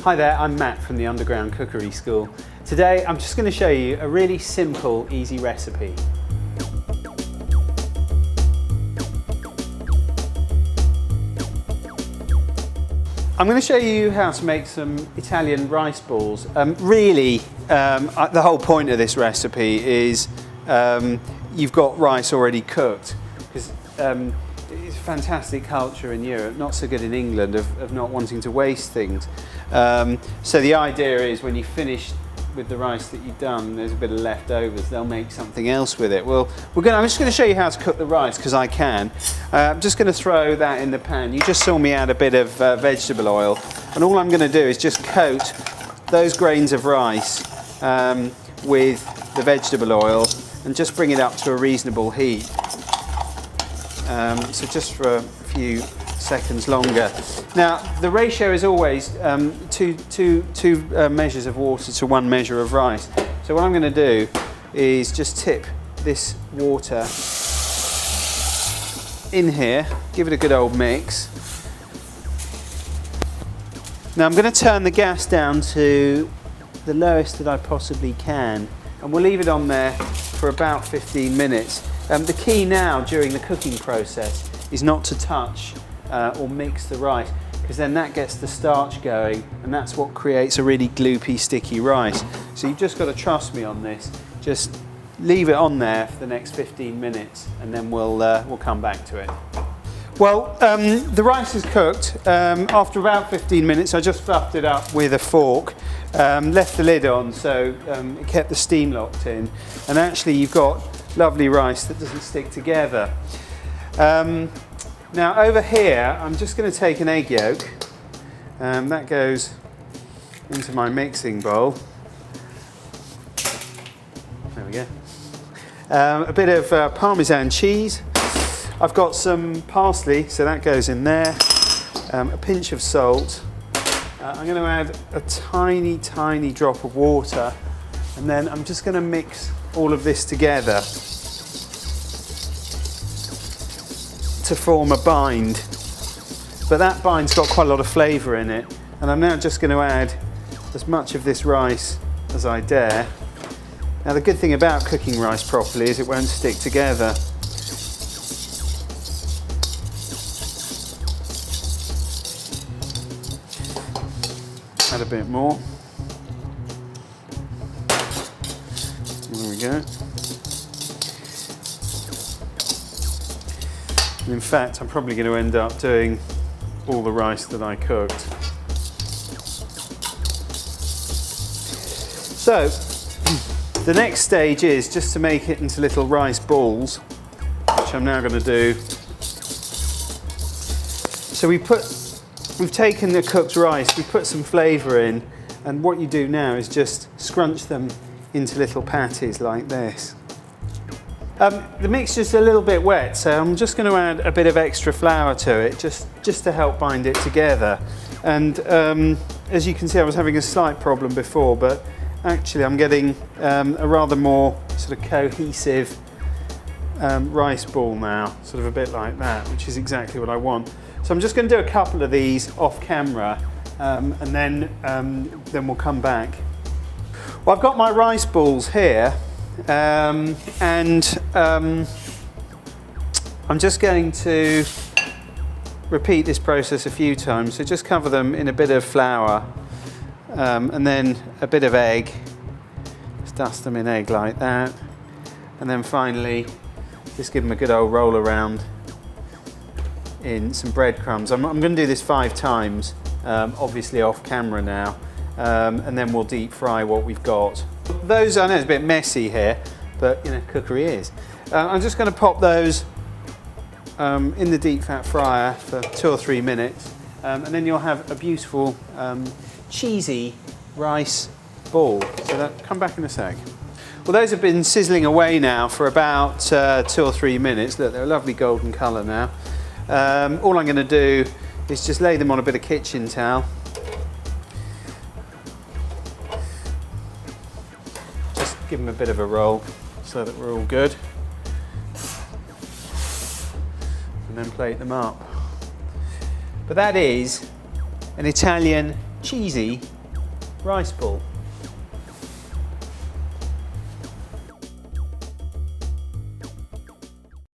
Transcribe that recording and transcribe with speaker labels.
Speaker 1: Hi there, I'm Matt from the Underground Cookery School. Today I'm just going to show you a really simple, easy recipe. I'm going to show you how to make some Italian rice balls. The whole point of this recipe is you've got rice already cooked, because it's a fantastic culture in Europe, not so good in England, of not wanting to waste things. So the idea is when you finish with the rice that you've done, there's a bit of leftovers, they'll make something else with it. Well, I'm just going to show you how to cook the rice, because I can. I'm just going to throw that in the pan. You just saw me add a bit of vegetable oil, and all I'm going to do is just coat those grains of rice with the vegetable oil and just bring it up to a reasonable heat. So just for a few seconds longer. Now the ratio is always two measures of water to 1 measure of rice. So what I'm going to do is just tip this water in here, give it a good old mix. Now I'm going to turn the gas down to the lowest that I possibly can, and we'll leave it on there for about 15 minutes. The key now during the cooking process is not to touch or mix the rice, because then that gets the starch going, and that's what creates a really gloopy, sticky rice. So you've just got to trust me on this. Just leave it on there for the next 15 minutes, and then we'll come back to it. Well, the rice is cooked. After about 15 minutes, I just fluffed it up with a fork, left the lid on so it kept the steam locked in, and actually you've got lovely rice that doesn't stick together. Now over here, I'm just going to take an egg yolk, that goes into my mixing bowl. There we go. A bit of Parmesan cheese. I've got some parsley, so that goes in there. A pinch of salt. I'm going to add a tiny, tiny drop of water, and then I'm just going to mix all of this together to form a bind. But that bind's got quite a lot of flavour in it, and I'm now just going to add as much of this rice as I dare. Now the good thing about cooking rice properly is it won't stick together. Add a bit more. There we go. And in fact, I'm probably going to end up doing all the rice that I cooked. So, the next stage is just to make it into little rice balls, which I'm now going to do. So we've taken the cooked rice, we put some flavour in, and what you do now is just scrunch them into little patties like this. The mixture's a little bit wet, so I'm just going to add a bit of extra flour to it, just to help bind it together. And as you can see, I was having a slight problem before, but actually I'm getting a rather more sort of cohesive rice ball now, sort of a bit like that, which is exactly what I want. So I'm just going to do a couple of these off camera, and then we'll come back. Well, I've got my rice balls here, and I'm just going to repeat this process a few times. So just cover them in a bit of flour, and then a bit of egg. Just dust them in egg like that, and then finally just give them a good old roll around in some breadcrumbs. I'm going to do this 5 times, obviously off camera now, and then we'll deep fry what we've got. Those, I know it's a bit messy here, but you know, cookery is. I'm just going to pop those in the deep fat fryer for 2 or 3 minutes, and then you'll have a beautiful cheesy rice ball. So come back in a sec. Well, those have been sizzling away now for about 2 or 3 minutes. Look, they're a lovely golden colour now. All I'm going to do is just lay them on a bit of kitchen towel. Just give them a bit of a roll so that we're all good. And then plate them up. But that is an Italian cheesy rice ball.